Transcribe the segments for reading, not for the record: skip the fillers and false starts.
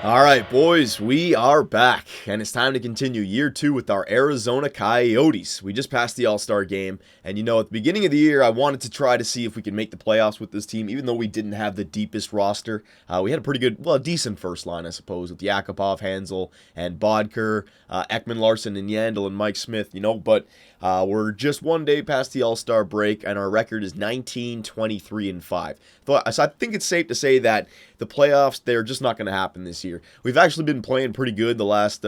All right, boys, we are back, and it's time to continue year 2 with our Arizona Coyotes. We just passed the All-Star game, and at the beginning of the year, I wanted to try to see if we could make the playoffs with this team, even though we didn't have the deepest roster. We had a pretty good, a decent first line, I suppose, with Yakupov, Hansel, and Bodker, Ekman Larson, and Yandel, and Mike Smith, but we're just one day past the All-Star break, and our record is 19-23-5. So I think it's safe to say that the playoffs, they're just not going to happen this year. We've actually been playing pretty good the last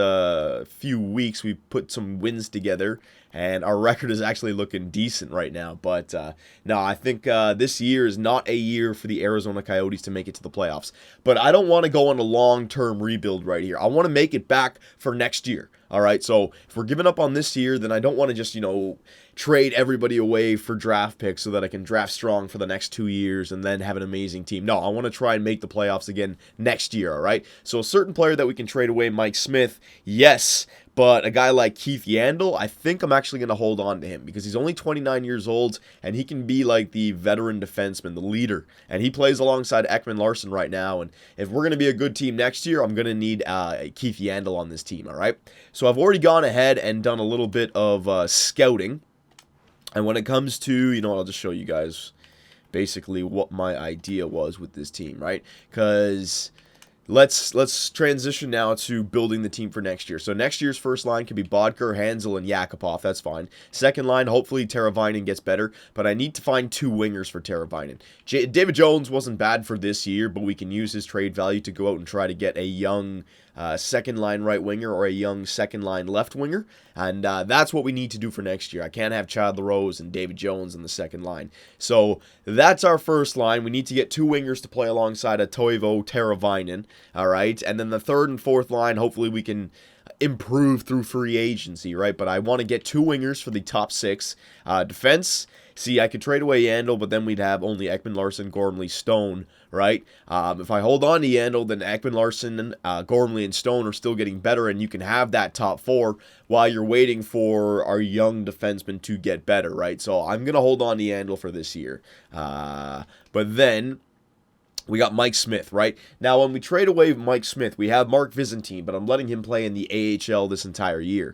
few weeks. We've put some wins together, and our record is actually looking decent right now. But no, I think this year is not a year for the Arizona Coyotes to make it to the playoffs. But I don't want to go on a long-term rebuild right here. I want to make it back for next year. All right, so if we're giving up on this year, then I don't want to just, trade everybody away for draft picks so that I can draft strong for the next 2 years and then have an amazing team. No, I want to try and make the playoffs again next year, all right? So a certain player that we can trade away, Mike Smith, yes, but a guy like Keith Yandel, I think I'm actually going to hold on to him because he's only 29 years old and he can be like the veteran defenseman, the leader. And he plays alongside Ekman Larson right now. And if we're going to be a good team next year, I'm going to need Keith Yandel on this team, all right? So I've already gone ahead and done a little bit of scouting. And when it comes to, I'll just show you guys basically what my idea was with this team, right? Because let's transition now to building the team for next year. So next year's first line could be Bodker, Hansel, and Yakupov. That's fine. Second line, hopefully Teravainen gets better, but I need to find 2 wingers for Teravainen. David Jones wasn't bad for this year, but we can use his trade value to go out and try to get a young second line right winger or a young second line left winger, and that's what we need to do for next year. I can't have Chad LaRose and David Jones in the second line. So that's our first line. We need to get 2 wingers to play alongside a Toivo Teravainen, all right? And then the third and fourth line, hopefully we can improve through free agency, right? But I want to get 2 wingers for the top 6. Defense, see, I could trade away Yandel, but then we'd have only Ekman Larson, Gormley, Stone, right? If I hold on to Yandel, then Ekman Larson, Gormley, and Stone are still getting better, and you can have that top 4 while you're waiting for our young defensemen to get better, right? So I'm going to hold on to Yandel for this year. But then we got Mike Smith, right? Now, when we trade away Mike Smith, we have Mark Vizentine, but I'm letting him play in the AHL this entire year.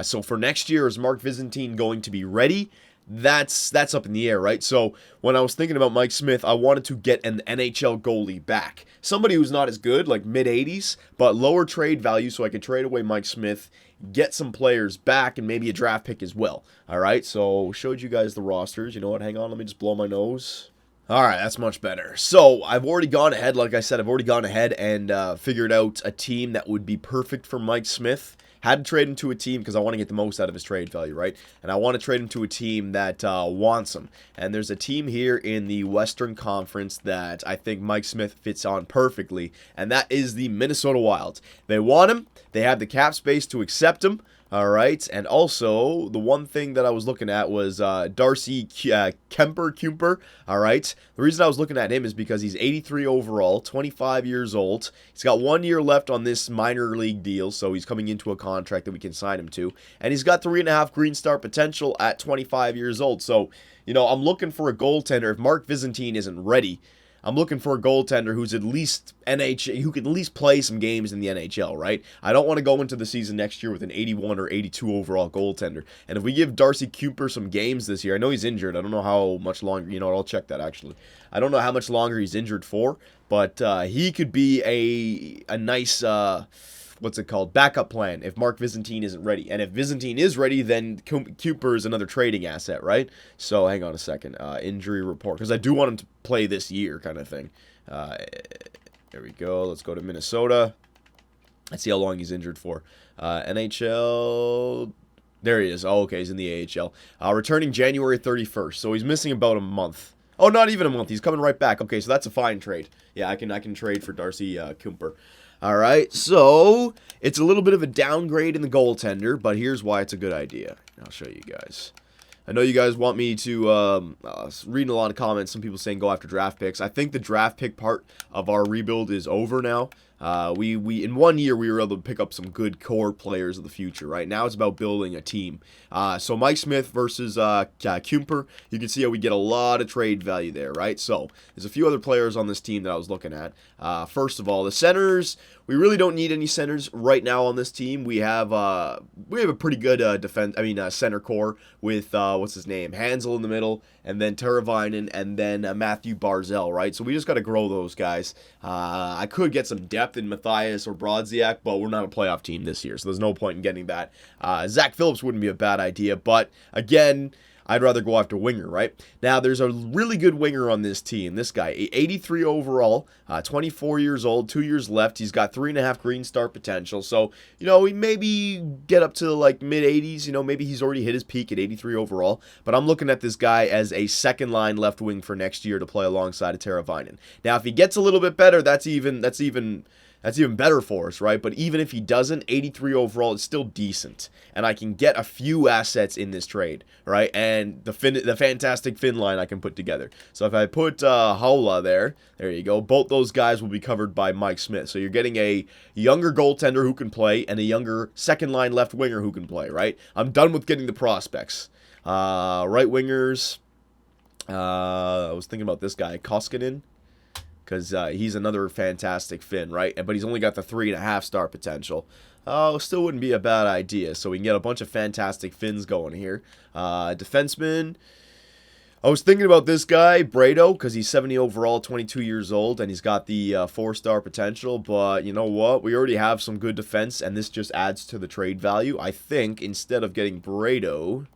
So for next year, is Mark Vizentine going to be ready? That's up in the air, right? So when I was thinking about Mike Smith, I wanted to get an NHL goalie back. Somebody who's not as good, like mid-80s, but lower trade value, so I could trade away Mike Smith, get some players back, and maybe a draft pick as well. All right, so showed you guys the rosters. You know what? Hang on, let me just blow my nose. All right, that's much better. So I've already gone ahead, like I said, and figured out a team that would be perfect for Mike Smith. Had to trade him to a team because I want to get the most out of his trade value, right? And I want to trade him to a team that wants him. And there's a team here in the Western Conference that I think Mike Smith fits on perfectly, and that is the Minnesota Wild. They want him. They have the cap space to accept him. All right, and also the one thing that I was looking at was Darcy Kuemper. All right, the reason I was looking at him is because he's 83 overall, 25 years old. He's got 1 year left on this minor league deal, so he's coming into a contract that we can sign him to, and he's got 3.5 Green Star potential at 25 years old. So, I'm looking for a goaltender. If Mark Vizentine isn't ready, I'm looking for a goaltender who's at least who can at least play some games in the NHL, right? I don't want to go into the season next year with an 81 or 82 overall goaltender. And if we give Darcy Kuemper some games this year, I know he's injured. I don't know how much longer, I'll check that actually. I don't know how much longer he's injured for, but he could be a nice backup plan if Mark Vizentine isn't ready. And if Vizentine is ready, then Cooper is another trading asset, right? So hang on a second. Injury report, because I do want him to play this year kind of thing. There we go. Let's go to Minnesota. Let's see how long he's injured for. NHL. There he is. Oh, okay, he's in the AHL. Returning January 31st, so he's missing about a month. Oh, not even a month. He's coming right back. Okay, so that's a fine trade. Yeah, I can trade for Darcy Kuemper. All right, so it's a little bit of a downgrade in the goaltender, but here's why it's a good idea. I'll show you guys. I know you guys want me to, reading a lot of comments, some people saying go after draft picks. I think the draft pick part of our rebuild is over now. We in 1 year we were able to pick up some good core players of the future. Right now it's about building a team. So Mike Smith versus Kumper, you can see how we get a lot of trade value there, right? So there's a few other players on this team that I was looking at. First of all, the centers. We really don't need any centers right now on this team. We have a pretty good center core with what's his name, Hansel in the middle, and then Teravainen, and then Matthew Barzal, right? So we just got to grow those guys. I could get some depth in Matthias or Brodziak, but we're not a playoff team this year, so there's no point in getting that. Zach Phillips wouldn't be a bad idea, but again, I'd rather go after winger, right? Now, there's a really good winger on this team. This guy, 83 overall, 24 years old, 2 years left. He's got 3.5 green star potential. So, he maybe get up to like mid-80s. Maybe he's already hit his peak at 83 overall. But I'm looking at this guy as a second-line left wing for next year to play alongside of Teravainen. Now, if he gets a little bit better, that's even better for us, right? But even if he doesn't, 83 overall is still decent. And I can get a few assets in this trade, right? And the fantastic Finn line I can put together. So if I put Haula there you go. Both those guys will be covered by Mike Smith. So you're getting a younger goaltender who can play and a younger second line left winger who can play, right? I'm done with getting the prospects. Right wingers. I was thinking about this guy, Koskinen. Because he's another fantastic Finn, right? But he's only got the 3.5 star potential. Still wouldn't be a bad idea. So we can get a bunch of fantastic Finns going here. Defenseman. I was thinking about this guy, Brado, because he's 70 overall, 22 years old, and he's got the 4-star potential. But you know what? We already have some good defense, and this just adds to the trade value. I think instead of getting Brado,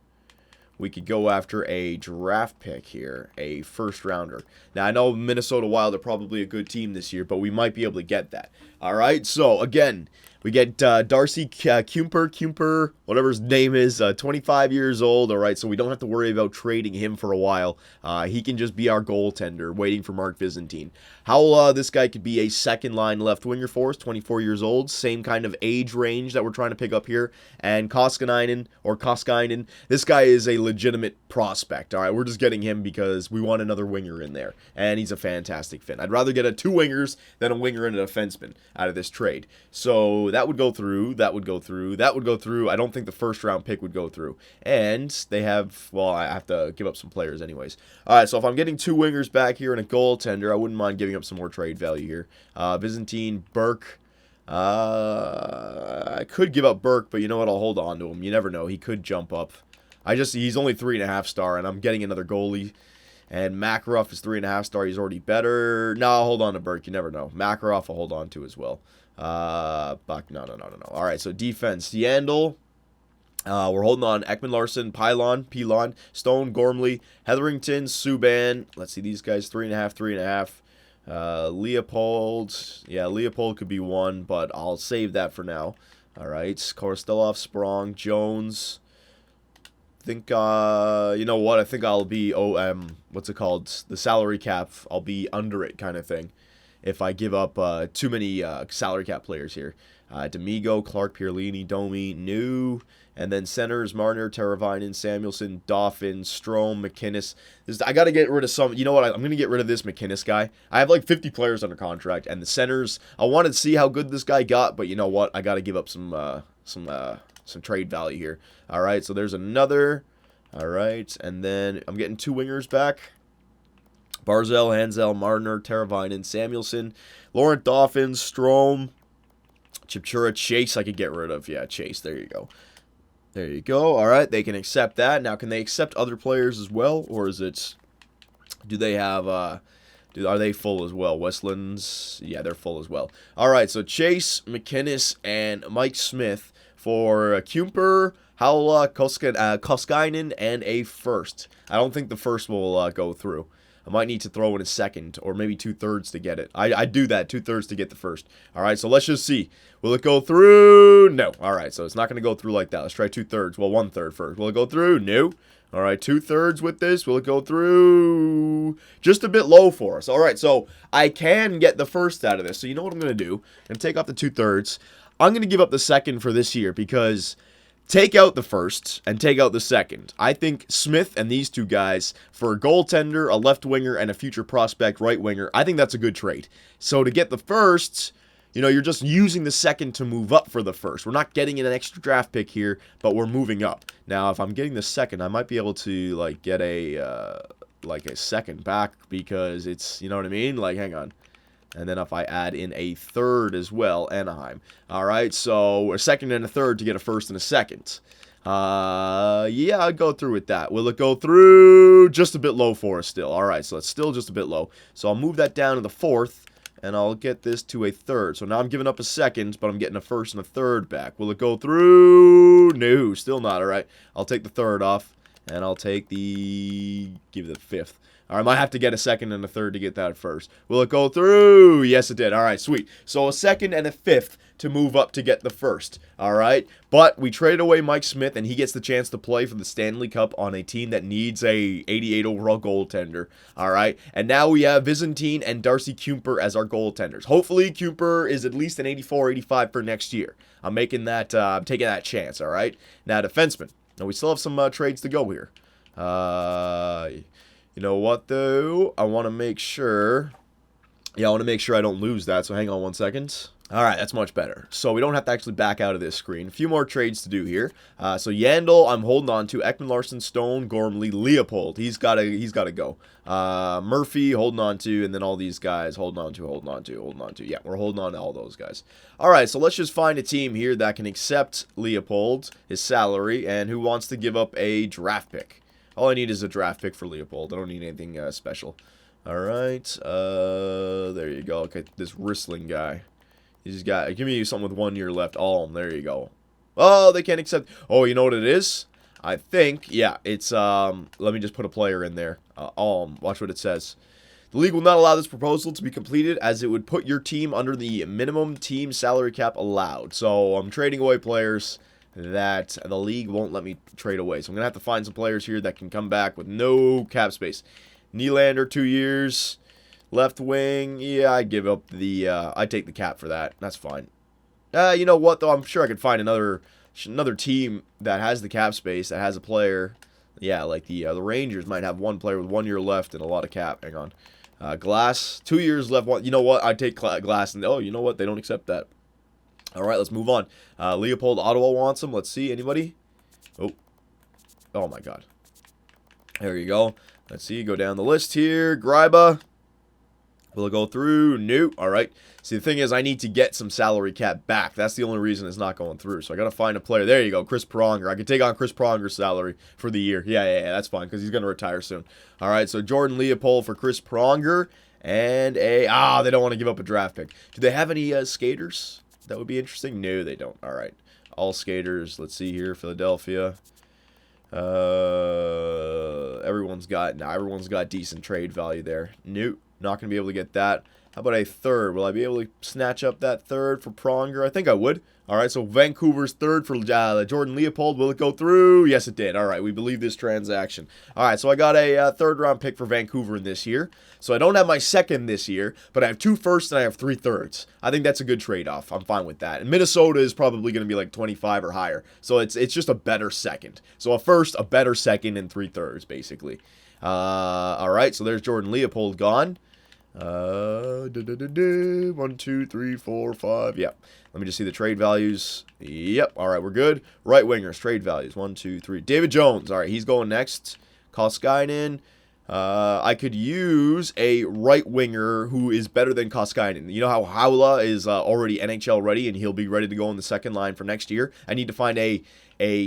we could go after a draft pick here, a first rounder. Now, I know Minnesota Wild are probably a good team this year, but we might be able to get that. All right, so again, we get Darcy Kumper, whatever his name is, 25 years old. All right, so we don't have to worry about trading him for a while. He can just be our goaltender, waiting for Mark Byzantine. How this guy could be a second-line left winger for us, 24 years old, same kind of age range that we're trying to pick up here. And Koskinen, this guy is a legitimate prospect. All right, we're just getting him because we want another winger in there, and he's a fantastic Finn. I'd rather get two wingers than a winger and a defenseman out of this trade. So that would go through, that would go through, that would go through. I don't think the first-round pick would go through. And they have, well, I have to give up some players anyways. All right, so if I'm getting two wingers back here and a goaltender, I wouldn't mind giving up some more trade value here. Byzantine, Burke. I could give up Burke, but you know what? I'll hold on to him. You never know. He could jump up. He's only 3.5 star, and I'm getting another goalie. And Makarov is 3.5 star. He's already better. No, I'll hold on to Burke. You never know. Makarov I'll hold on to as well. Buck, no. All right, so defense. Yandel. We're holding on Ekman Larson, Pilon, Stone, Gormley, Hetherington, Subban. Let's see, these guys, 3.5. Leopold. Yeah, Leopold could be one, but I'll save that for now. All right, Korostelov, Sprong, Jones. Think, you know what? I think I'll be, what's it called? The salary cap. I'll be under it kind of thing if I give up too many salary cap players here. D'Amigo, Clark, Pierlini, Domi, New, and then centers, Marner, Teravainen, Samuelson, Dauphin, Strome, McInnes. I got to get rid of some. You know what? I'm going to get rid of this McInnes guy. I have like 50 players under contract, and the centers, I wanted to see how good this guy got, but you know what? I got to give up some trade value here. All right, so there's another. All right, and then I'm getting two wingers back. Barzal, Hansel, Marner, Teravainen, Samuelson, Laurent Dauphin, Strome, Chipchura, Chase I could get rid of. Yeah, Chase. There you go. There you go. All right, they can accept that. Now, can they accept other players as well, or is it? Do they have? Are they full as well? Westlands. Yeah, they're full as well. All right, so Chase, McInnes, and Mike Smith for Kumper, Haula, Koskinen, and a first. I don't think the first will go through. I might need to throw in a second, or maybe 2/3 to get it. I'd do that, 2/3 to get the first. All right, so let's just see. Will it go through? No. All right, so it's not going to go through like that. Let's try 2/3. Well, 1/3 first. Will it go through? No. All right, 2/3 with this. Will it go through? Just a bit low for us. All right, so I can get the first out of this. So you know what I'm going to do? I'm going to take off the 2/3. I'm going to give up the second for this year because take out the first and take out the second. I think Smith and these two guys for a goaltender, a left winger, and a future prospect right winger, I think that's a good trade. So to get the first, you know, you're just using the second to move up for the first. We're not getting an extra draft pick here, but we're moving up. Now, if I'm getting the second, I might be able to, like, get a second back because it's, you know what I mean? Like, hang on. And then if I add in a third as well, Anaheim. All right, so a second and a third to get a first and a second. Yeah, I'd go through with that. Will it go through? Just a bit low for us still. All right, so it's still just a bit low. So I'll move that down to the fourth, and I'll get this to a third. So now I'm giving up a second, but I'm getting a first and a third back. Will it go through? No, still not. All right, I'll take the third off, and I'll take give it the fifth. All right, I might have to get a second and a third to get that first. Will it go through? Yes, it did. All right, sweet. So a second and a fifth to move up to get the first. All right, but we traded away Mike Smith, and he gets the chance to play for the Stanley Cup on a team that needs a 88 overall goaltender. All right, and now we have Byzantine and Darcy Kuemper as our goaltenders. Hopefully, Kuemper is at least an 84, 85 for next year. I'm making that. I'm taking that chance. All right, now defenseman. Now we still have some trades to go here. You know what, though? I want to make sure... Yeah, I want to make sure I don't lose that, so hang on 1 second. All right, that's much better. So we don't have to actually back out of this screen. A few more trades to do here. So Yandel, I'm holding on to. Ekman Larson, Stone, Gormley, Leopold. He's got to go. Murphy, holding on to, and then all these guys, holding on to. Yeah, we're holding on to all those guys. All right, so let's just find a team here that can accept Leopold, his salary, and who wants to give up a draft pick. All I need is a draft pick for Leopold. I don't need anything special. All right. There you go. Okay, this Rissling guy. He's got... Give me something with 1 year left. There you go. Oh, they can't accept... Oh, you know what it is? I think... Yeah, it's... Let me just put a player in there. Watch what it says. The league will not allow this proposal to be completed as it would put your team under the minimum team salary cap allowed. So, I'm trading away players that the league won't let me trade away. So I'm going to have to find some players here that can come back with no cap space. Nylander, 2 years. Left wing, yeah, I'd give up the, I'd take the cap for that. That's fine. You know what, though? I'm sure I could find another team that has the cap space, that has a player. Yeah, like the Rangers might have one player with 1 year left and a lot of cap. Hang on. Glass, 2 years left. You know what? I'd take Glass. And, oh, you know what? They don't accept that. All right, let's move on. Leopold, Ottawa wants him. Let's see. Anybody? Oh my God. There you go. Let's see. Go down the list here. Gryba. Will it go through? Nope. All right. See, the thing is, I need to get some salary cap back. That's the only reason it's not going through. So I got to find a player. There you go. Chris Pronger. I can take on Chris Pronger's salary for the year. Yeah. That's fine because he's going to retire soon. All right. So Jordan Leopold for Chris Pronger. And they don't want to give up a draft pick. Do they have any skaters? That would be interesting. No, they don't. All right. All skaters. Let's see here. Philadelphia. Everyone's got decent trade value there. Nope. Not going to be able to get that. How about a third? Will I be able to snatch up that third for Pronger? I think I would. All right, so Vancouver's third for Jordan Leopold. Will it go through? Yes, it did. All right, we believe this transaction. All right, so I got a third-round pick for Vancouver in this year. So I don't have my second this year, but I have 2 firsts and I have 3 thirds. I think that's a good trade-off. I'm fine with that. And Minnesota is probably going to be like 25 or higher. So it's just a better second. So a first, a better second, and 3 thirds, basically. All right, so there's Jordan Leopold gone. 1, 2, 3, 4, 5. Yep. Let me just see the trade values. Yep. All right, we're good. Right wingers, trade values. 1, 2, 3. David Jones. All right, he's going next. Koskinen. I could use a right winger who is better than Koskinen. You know how Haula is already NHL ready and he'll be ready to go in the second line for next year? I need to find a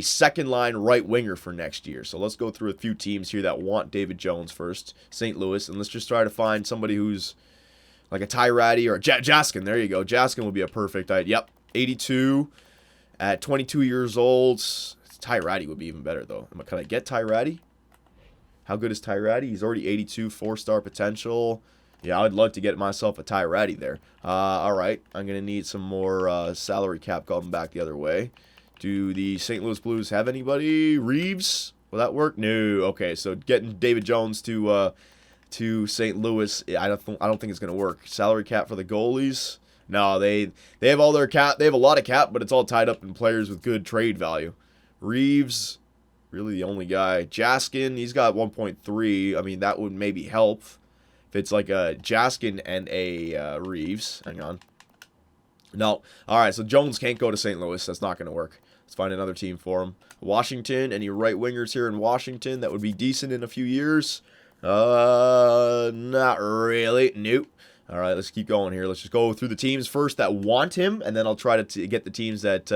second line right winger for next year. So let's go through a few teams here that want David Jones first. St. Louis. And let's just try to find somebody who's like a Ty Ratty or a Jaskin. There you go. Jaskin would be a perfect idea. Yep. 82 at 22 years old. Ty Ratty would be even better, though. Can I get Ty Ratty? How good is Ty Ratty? He's already 82, 4-star potential. Yeah, I'd love to get myself a Ty Ratty there. All right. I'm going to need some more salary cap going back the other way. Do the St. Louis Blues have anybody? Reeves? Will that work? No. Okay, so getting David Jones to St. Louis, I don't think it's going to work. Salary cap for the goalies? No, they have all their cap. They have a lot of cap, but it's all tied up in players with good trade value. Reeves, really the only guy. Jaskin, he's got 1.3. I mean, that would maybe help if it's like a Jaskin and a Reeves. Hang on. No. All right, so Jones can't go to St. Louis. That's not going to work. Let's find another team for him. Washington, any right wingers here in Washington that would be decent in a few years? Not really. Nope. All right, let's keep going here. Let's just go through the teams first that want him, and then I'll try to get the teams that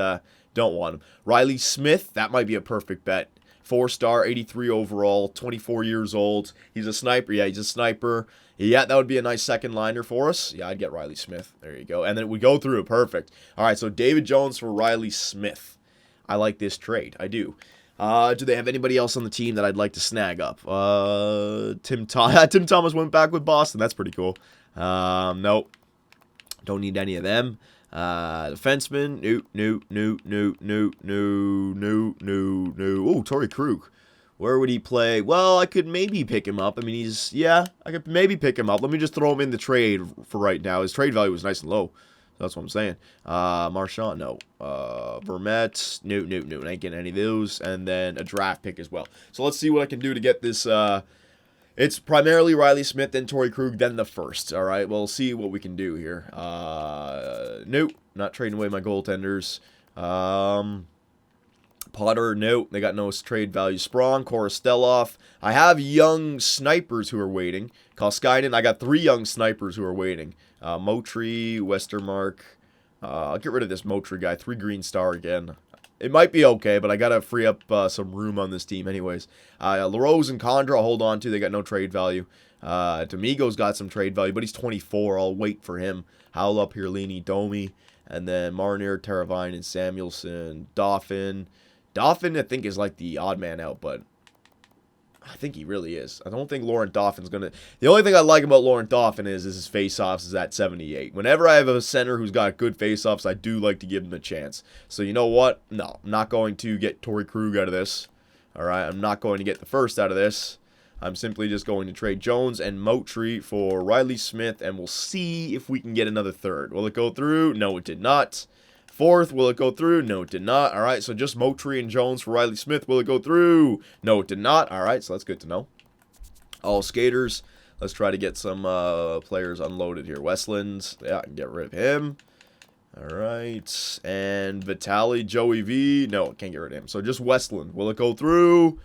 don't want him. Riley Smith, that might be a perfect bet. 4-star, 83 overall, 24 years old. He's a sniper. Yeah, he's a sniper. Yeah, that would be a nice second liner for us. Yeah, I'd get Riley Smith. There you go. And then we go through. Perfect. All right, so David Jones for Riley Smith. I like this trade. I do. Do they have anybody else on the team that I'd like to snag up? Tim Thomas went back with Boston. That's pretty cool. Nope. Don't need any of them. Defenseman. No. Oh, Torrey Krug. Where would he play? Well, I could maybe pick him up. I mean, I could maybe pick him up. Let me just throw him in the trade for right now. His trade value was nice and low. That's what I'm saying. Marchand, no. Vermette, no. Ain't getting any of those. And then a draft pick as well. So let's see what I can do to get this. It's primarily Riley Smith, then Torrey Krug, then the first. All right, well, we'll see what we can do here. Nope, not trading away my goaltenders. Potter, nope, they got no trade value. Sprong, Korostelov. I have young snipers who are waiting. Koskinen, I got 3 young snipers who are waiting. Motry, Westermark. I'll get rid of this Motry guy. 3 green star again. It might be okay, but I got to free up some room on this team anyways. LaRose and Condra I'll hold on to. They got no trade value. D'Amigo's got some trade value, but he's 24. I'll wait for him. Howlup, Hirlini, Domi. And then Marner, Teravainen, and Samuelson. Dauphin, I think, is like the odd man out, but I think he really is. I don't think Laurent Dauphin's going to... The only thing I like about Laurent Dauphin is his face-offs is at 78. Whenever I have a center who's got good face-offs, I do like to give him a chance. So you know what? No, I'm not going to get Torrey Krug out of this. All right, I'm not going to get the first out of this. I'm simply just going to trade Jones and Motry for Riley Smith, and we'll see if we can get another third. Will it go through? No, it did not. Fourth, will it go through? No, it did not. All right, so just Motry and Jones for Riley Smith. Will it go through? No, it did not. All right, so that's good to know. All skaters. Let's try to get some players unloaded here. Westlands. Yeah, I can get rid of him. All right. And Vitaly, Joey V. No, can't get rid of him. So just Westland. Will it go through?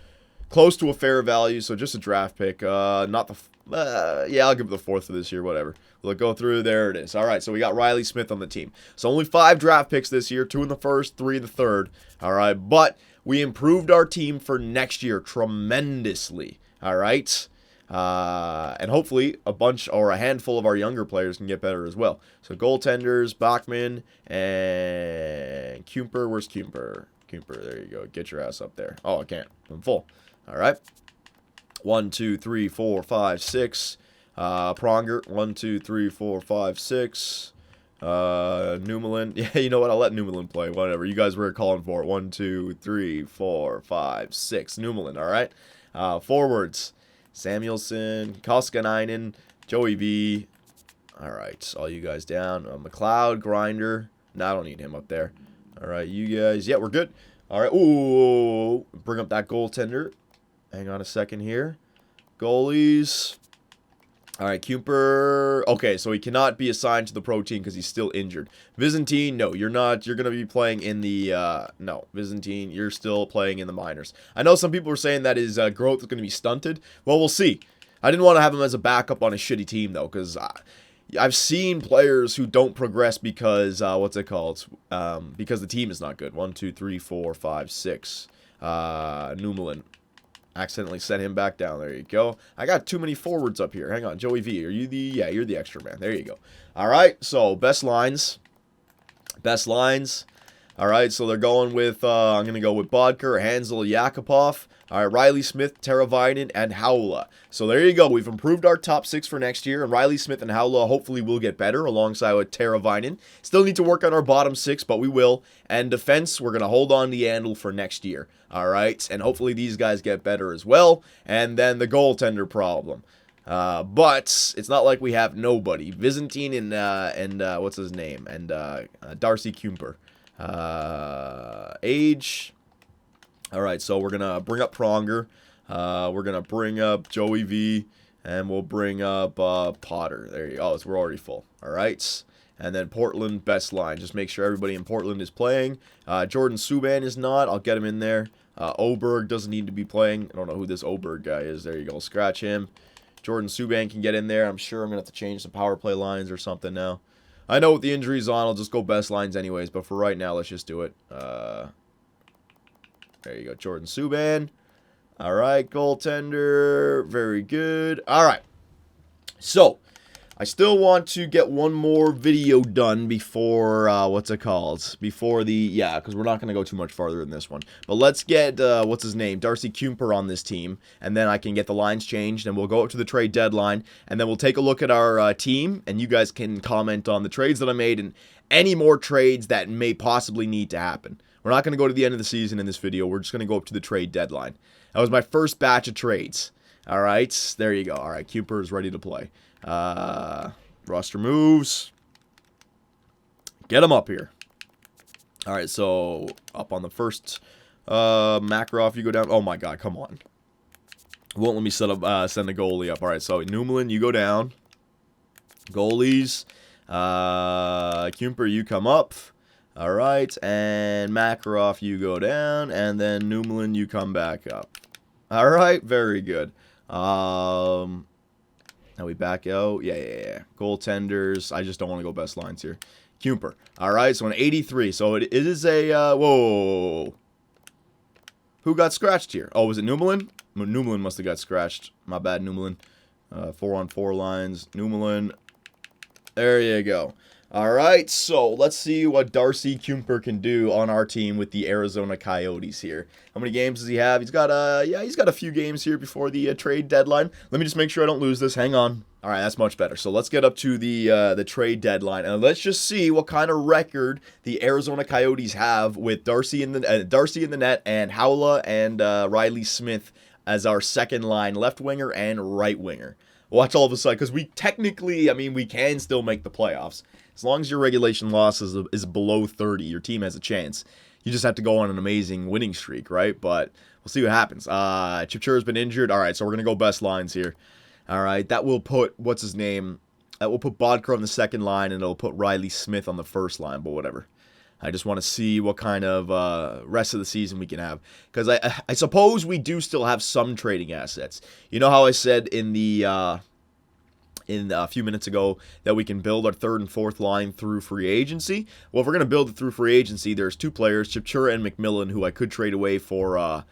Close to a fair value, so just a draft pick. Not the... yeah, I'll give it the 4th for this year, whatever. Will it go through? There it is. All right, so we got Riley Smith on the team. So only 5 draft picks this year, 2 in the first, 3 in the third. All right, but we improved our team for next year tremendously. All right, and hopefully a bunch or a handful of our younger players can get better as well. So goaltenders, Bachman and Kumper. Where's Kumper? Kumper, there you go. Get your ass up there. Oh, I can't. I'm full. All right. 1, 2, 3, 4, 5, 6. Pronger. 1, 2, 3, 4, 5, 6. Newmelin. Yeah, you know what? I'll let Newmelin play. Whatever. You guys were calling for it. 1, 2, 3, 4, 5, 6. Newmelin. All right. Forwards. Samuelson. Koskinen. Joey V. All right. All you guys down. McLeod. Grinder. No, I don't need him up there. All right. You guys. Yeah, we're good. All right. Ooh. Bring up that goaltender. Hang on a second here. Goalies. All right, Kumper. Okay, so he cannot be assigned to the pro team because he's still injured. Byzantine, no, you're not. You're going to be playing in the... no, Byzantine, you're still playing in the minors. I know some people are saying that his growth is going to be stunted. Well, we'll see. I didn't want to have him as a backup on a shitty team, though, because I've seen players who don't progress because... what's it called? Because the team is not good. 1, 2, 3, 4, 5, 6. Newmelin. Accidentally sent him back down. There you go. I got too many forwards up here. Hang on. Joey V. Are you the... Yeah, you're the extra man. There you go. All right. So, best lines. Best lines. All right. So, they're going with... I'm going to go with Bodker, Hansel, Yakupov. All right. Riley Smith, Teravainen, and Haula. So, there you go. We've improved our top 6 for next year. And Riley Smith and Haula hopefully will get better alongside with Teravainen. Still need to work on our bottom 6, but we will. And defense, we're going to hold on the handle for next year. All right, and hopefully these guys get better as well. And then the goaltender problem. But it's not like we have nobody. Byzantine and what's his name? And Darcy Kumper. Age. All right, so we're going to bring up Pronger. We're going to bring up Joey V. And we'll bring up Potter. There you go. Oh, we're already full. All right. And then Portland, best line. Just make sure everybody in Portland is playing. Jordan Subban is not. I'll get him in there. Oberg doesn't need to be playing. I don't know who this Oberg guy is. There you go. Scratch him. Jordan Subban can get in there. I'm sure I'm going to have to change some power play lines or something now. I know with the injuries on, I'll just go best lines anyways. But for right now, let's just do it. There you go. Jordan Subban. All right. Goaltender. Very good. All right. So, I still want to get one more video done before, what's it called? Before the, yeah, because we're not going to go too much farther in this one. But let's get, what's his name? Darcy Kuemper on this team. And then I can get the lines changed, and we'll go up to the trade deadline. And then we'll take a look at our team, and you guys can comment on the trades that I made and any more trades that may possibly need to happen. We're not going to go to the end of the season in this video. We're just going to go up to the trade deadline. That was my first batch of trades. All right, there you go. All right, Kuemper is ready to play. Roster moves. Get him up here. All right, so up on the first Makarov, you go down. Oh my God, come on. Won't let me send a goalie up. All right, so Newman, you go down. Goalies. Kuemper, you come up. All right, and Makarov, you go down, and then Newman, you come back up. All right, very good. Now we back out. Yeah. Goaltenders. I just don't want to go best lines here. Kuemper. All right, so an 83. So it is a, whoa. Who got scratched here? Oh, was it Newman? Newman must have got scratched. My bad, Newman. 4-on-4 lines. Newman. There you go. All right, so let's see what Darcy Kuemper can do on our team with the Arizona Coyotes here. How many games does he have? He's got a few games here before the trade deadline. Let me just make sure I don't lose this. Hang on. All right, that's much better. So let's get up to the trade deadline, and let's just see what kind of record the Arizona Coyotes have with Darcy in the net and Howla and Riley Smith as our second line left winger and right winger. Watch all of a sudden, because we technically, we can still make the playoffs. As long as your regulation loss is below 30, your team has a chance. You just have to go on an amazing winning streak, right? But we'll see what happens. Chipchura's been injured. All right, so we're going to go best lines here. All right, that will put, what's his name? That will put Bodker on the second line, and it'll put Riley Smith on the first line, but whatever. I just want to see what kind of rest of the season we can have. Because I suppose we do still have some trading assets. You know how I said in the... in a few minutes ago that we can build our third and fourth line through free agency. Well, if we're going to build it through free agency, there's two players, Chipchura and McMillan, who I could trade away for, I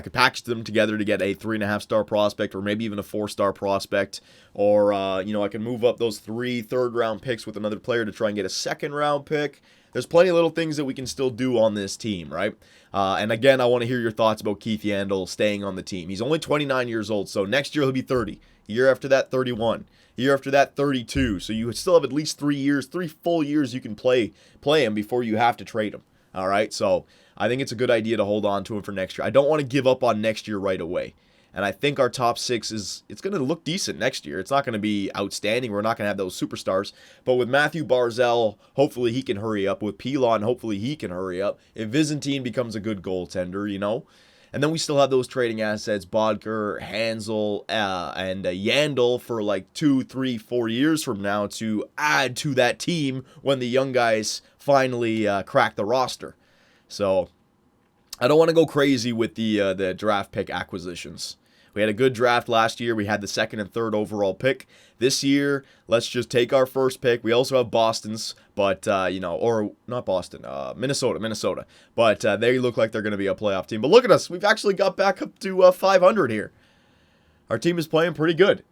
could package them together to get a 3.5-star prospect or maybe even a 4-star prospect. Or, I can move up those 3 third-round picks with another player to try and get a second-round pick. There's plenty of little things that we can still do on this team, right? And again, I want to hear your thoughts about Keith Yandel staying on the team. He's only 29 years old, so next year he'll be 30. The year after that, 31. The year after that, 32. So you still have at least 3 full years you can play him before you have to trade him. All right, so I think it's a good idea to hold on to him for next year. I don't want to give up on next year right away. And I think our top 6 it's going to look decent next year. It's not going to be outstanding. We're not going to have those superstars. But with Matthew Barzal, hopefully he can hurry up. With Pilon, hopefully he can hurry up. If Byzantine becomes a good goaltender, And then we still have those trading assets, Bodker, Hansel, and Yandel for like 2, 3, 4 years from now to add to that team when the young guys finally crack the roster. So I don't want to go crazy with the draft pick acquisitions. We had a good draft last year. We had the 2nd and 3rd overall pick. This year, let's just take our first pick. We also have Boston's, but, or not Boston, Minnesota. But they look like they're going to be a playoff team. But look at us. We've actually got back up to 500 here. Our team is playing pretty good.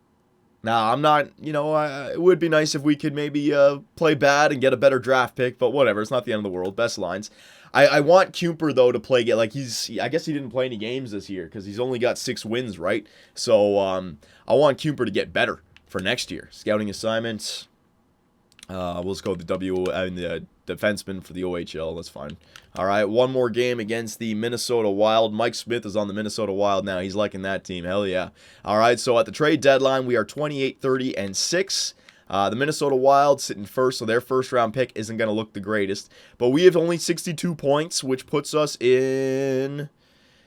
Now, I'm not, it would be nice if we could maybe play bad and get a better draft pick, but whatever. It's not the end of the world. Best lines. I want Kuemper, though, to play, I guess he didn't play any games this year because he's only got 6 wins, right? So I want Kuemper to get better for next year. Scouting assignments. We'll just go with the the defenseman for the OHL. That's fine. All right, one more game against the Minnesota Wild. Mike Smith is on the Minnesota Wild now. He's liking that team. Hell yeah. All right, so at the trade deadline, we are 28, 30, and 6. The Minnesota Wild sitting first, so their first-round pick isn't going to look the greatest. But we have only 62 points, which puts us in...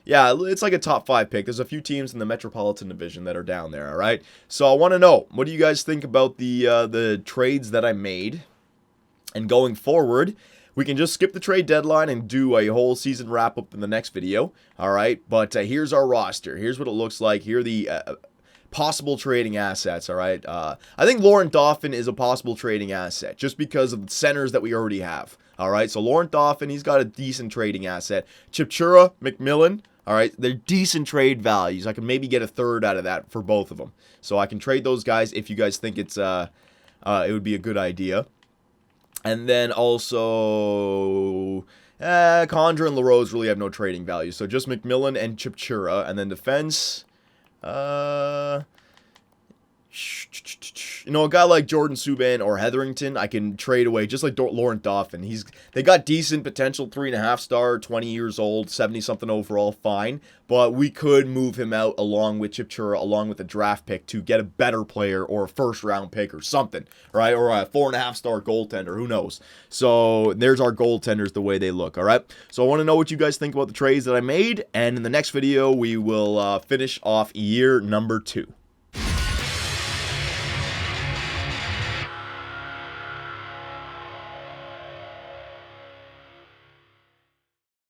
Yeah, it's like a top 5 pick. There's a few teams in the Metropolitan Division that are down there, all right? So I want to know, what do you guys think about the trades that I made? And going forward, we can just skip the trade deadline and do a whole season wrap-up in the next video, all right? But here's our roster. Here's what it looks like. Here are the possible trading assets, all right? I think Laurent Dauphin is a possible trading asset just because of the centers that we already have, all right? So Laurent Dauphin, he's got a decent trading asset. Chipchura, McMillan, all right? They're decent trade values. I can maybe get a third out of that for both of them. So I can trade those guys if you guys think it would be a good idea. And then also, Condra and LaRose really have no trading value. So just McMillan and Chipchura. And then defense, you know, a guy like Jordan Subban or Hetherington, I can trade away, just like Laurent Dauphin. They got decent potential, 3.5 star, 20 years old, 70-something overall, fine. But we could move him out along with Chipchura, along with a draft pick to get a better player or a first-round pick or something, right? Or a 4.5 star goaltender, who knows? So there's our goaltenders, the way they look, all right? So I want to know what you guys think about the trades that I made, and in the next video, we will finish off year number 2.